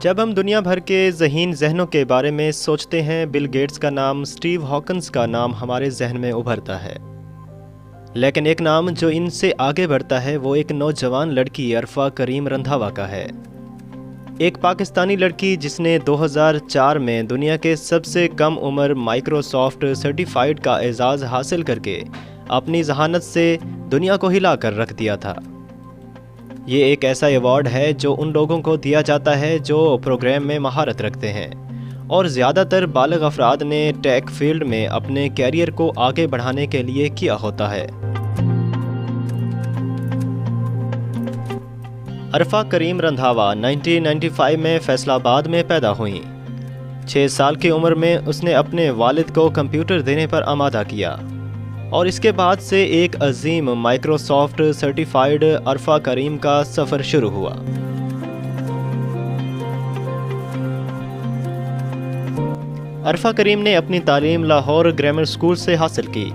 جب ہم دنیا بھر کے ذہین ذہنوں کے بارے میں سوچتے ہیں، بل گیٹس کا نام، سٹیو ہاکنز کا نام ہمارے ذہن میں ابھرتا ہے۔ لیکن ایک نام جو ان سے آگے بڑھتا ہے وہ ایک نوجوان لڑکی عرفہ کریم رندھاوا کا ہے۔ ایک پاکستانی لڑکی جس نے 2004 میں دنیا کے سب سے کم عمر مائیکروسافٹ سرٹیفائیڈ کا اعزاز حاصل کر کے اپنی ذہانت سے دنیا کو ہلا کر رکھ دیا تھا۔ یہ ایک ایسا ایوارڈ ہے جو ان لوگوں کو دیا جاتا ہے جو پروگرام میں مہارت رکھتے ہیں، اور زیادہ تر بالغ افراد نے ٹیک فیلڈ میں اپنے کیریئر کو آگے بڑھانے کے لیے کیا ہوتا ہے۔ عرفہ کریم رندھاوا 1995 میں فیصل آباد میں پیدا ہوئیں۔ 6 سال کی عمر میں اس نے اپنے والد کو کمپیوٹر دینے پر آمادہ کیا، اور اس کے بعد سے ایک عظیم مائیکروسافٹ سرٹیفائیڈ عرفہ کریم کا سفر شروع ہوا۔ عرفہ کریم نے اپنی تعلیم لاہور گرامر اسکول سے حاصل کی۔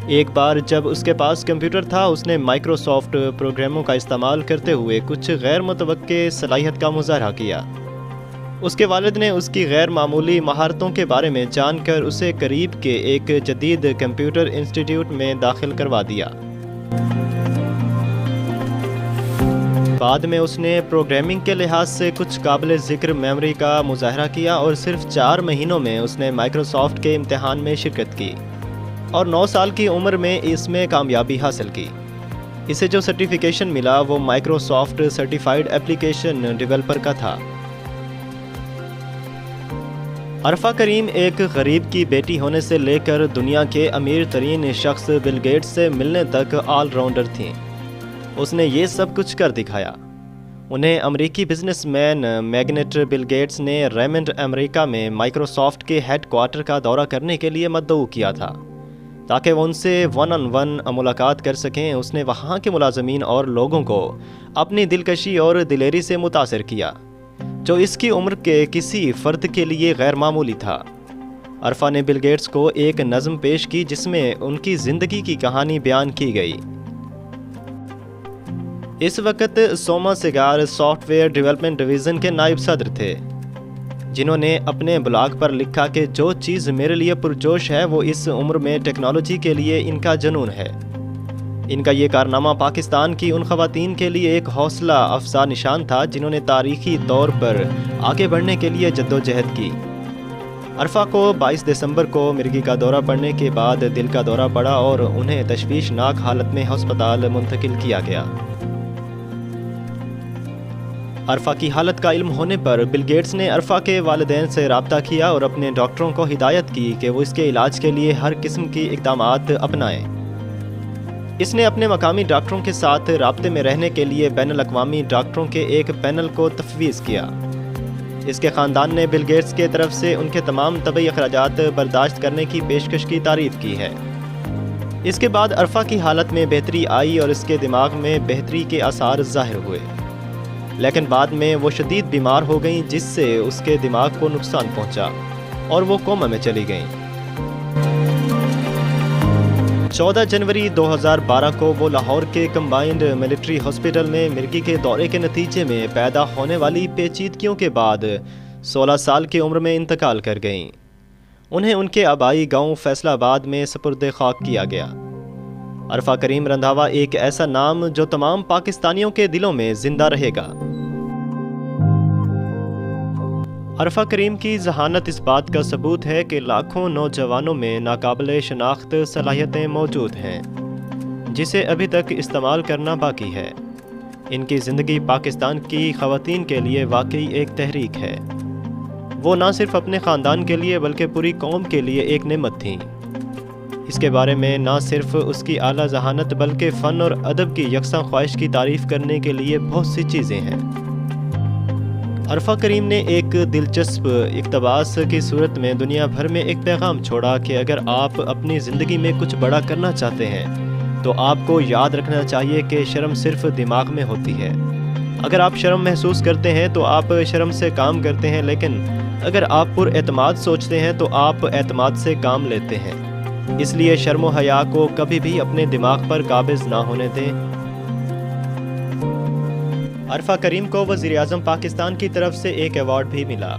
ایک بار جب اس کے پاس کمپیوٹر تھا، اس نے مائیکروسافٹ پروگراموں کا استعمال کرتے ہوئے کچھ غیر متوقع صلاحیت کا مظاہرہ کیا۔ اس کے والد نے اس کی غیر معمولی مہارتوں کے بارے میں جان کر اسے قریب کے ایک جدید کمپیوٹر انسٹیٹیوٹ میں داخل کروا دیا۔ بعد میں اس نے پروگرامنگ کے لحاظ سے کچھ قابل ذکر میموری کا مظاہرہ کیا، اور صرف 4 مہینوں میں اس نے مائیکروسافٹ کے امتحان میں شرکت کی اور 9 سال کی عمر میں اس میں کامیابی حاصل کی۔ اسے جو سرٹیفیکیشن ملا وہ مائیکروسافٹ سرٹیفائیڈ ایپلیکیشن ڈیولپر کا تھا۔ عرفہ کریم ایک غریب کی بیٹی ہونے سے لے کر دنیا کے امیر ترین شخص بل گیٹس سے ملنے تک آل راؤنڈر تھیں۔ اس نے یہ سب کچھ کر دکھایا۔ انہیں امریکی businessman magnate Bill Gates نے ریمنڈ امریکہ میں مائیکروسافٹ کے ہیڈ کوارٹر کا دورہ کرنے کے لیے مدعو کیا تھا تاکہ وہ ان سے 1 on 1 ملاقات کر سکیں۔ اس نے وہاں کے ملازمین اور لوگوں کو اپنی دلکشی اور دلیری سے متاثر کیا، جو اس کی عمر کے کسی فرد کے لیے غیر معمولی تھا۔ عرفہ نے بل گیٹس کو ایک نظم پیش کی جس میں ان کی زندگی کی کہانی بیان کی گئی۔ اس وقت سوما سیگار سافٹ ویئر ڈیولپمنٹ ڈویژن کے نائب صدر تھے، جنہوں نے اپنے بلاگ پر لکھا کہ جو چیز میرے لیے پرجوش ہے وہ اس عمر میں ٹیکنالوجی کے لیے ان کا جنون ہے۔ ان کا یہ کارنامہ پاکستان کی ان خواتین کے لیے ایک حوصلہ افزا نشان تھا جنہوں نے تاریخی طور پر آگے بڑھنے کے لیے جدوجہد کی۔ عرفہ کو 22 دسمبر کو مرگی کا دورہ پڑنے کے بعد دل کا دورہ پڑا اور انہیں تشویشناک حالت میں ہسپتال منتقل کیا گیا۔ عرفہ کی حالت کا علم ہونے پر بل گیٹس نے عرفہ کے والدین سے رابطہ کیا اور اپنے ڈاکٹروں کو ہدایت کی کہ وہ اس کے علاج کے لیے ہر قسم کی اقدامات اپنائیں۔ اس نے اپنے مقامی ڈاکٹروں کے ساتھ رابطے میں رہنے کے لیے بین الاقوامی ڈاکٹروں کے ایک پینل کو تفویض کیا۔ اس کے خاندان نے بل گیٹس کے طرف سے ان کے تمام طبی اخراجات برداشت کرنے کی پیشکش کی تعریف کی ہے۔ اس کے بعد عرفہ کی حالت میں بہتری آئی اور اس کے دماغ میں بہتری کے آثار ظاہر ہوئے، لیکن بعد میں وہ شدید بیمار ہو گئیں جس سے اس کے دماغ کو نقصان پہنچا اور وہ کوما میں چلی گئیں۔ 14 جنوری 2012 کو وہ لاہور کے کمبائنڈ ملٹری ہاسپٹل میں مرگی کے دورے کے نتیجے میں پیدا ہونے والی پیچیدگیوں کے بعد 16 سال کی عمر میں انتقال کر گئیں۔ انہیں ان کے آبائی گاؤں فیصل آباد میں سپرد خاک کیا گیا۔ عرفہ کریم رندھاوا ایک ایسا نام جو تمام پاکستانیوں کے دلوں میں زندہ رہے گا۔ عرفہ کریم کی ذہانت اس بات کا ثبوت ہے کہ لاکھوں نوجوانوں میں ناقابل شناخت صلاحیتیں موجود ہیں جسے ابھی تک استعمال کرنا باقی ہے۔ ان کی زندگی پاکستان کی خواتین کے لیے واقعی ایک تحریک ہے۔ وہ نہ صرف اپنے خاندان کے لیے بلکہ پوری قوم کے لیے ایک نعمت تھیں۔ اس کے بارے میں نہ صرف اس کی اعلیٰ ذہانت بلکہ فن اور ادب کی یکساں خواہش کی تعریف کرنے کے لیے بہت سی چیزیں ہیں۔ عرفہ کریم نے ایک دلچسپ اقتباس کی صورت میں دنیا بھر میں ایک پیغام چھوڑا کہ اگر آپ اپنی زندگی میں کچھ بڑا کرنا چاہتے ہیں تو آپ کو یاد رکھنا چاہیے کہ شرم صرف دماغ میں ہوتی ہے۔ اگر آپ شرم محسوس کرتے ہیں تو آپ شرم سے کام کرتے ہیں، لیکن اگر آپ پر اعتماد سوچتے ہیں تو آپ اعتماد سے کام لیتے ہیں۔ اس لیے شرم و حیا کو کبھی بھی اپنے دماغ پر قابض نہ ہونے دیں۔ عرفہ کریم کو وزیر اعظم پاکستان کی طرف سے ایک ایوارڈ بھی ملا۔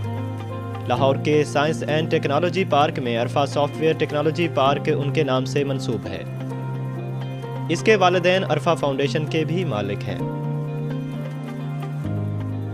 لاہور کے سائنس اینڈ ٹیکنالوجی پارک میں عرفہ سافٹ ویئر ٹیکنالوجی پارک ان کے نام سے منسوب ہے۔ اس کے والدین عرفہ فاؤنڈیشن کے بھی مالک ہیں۔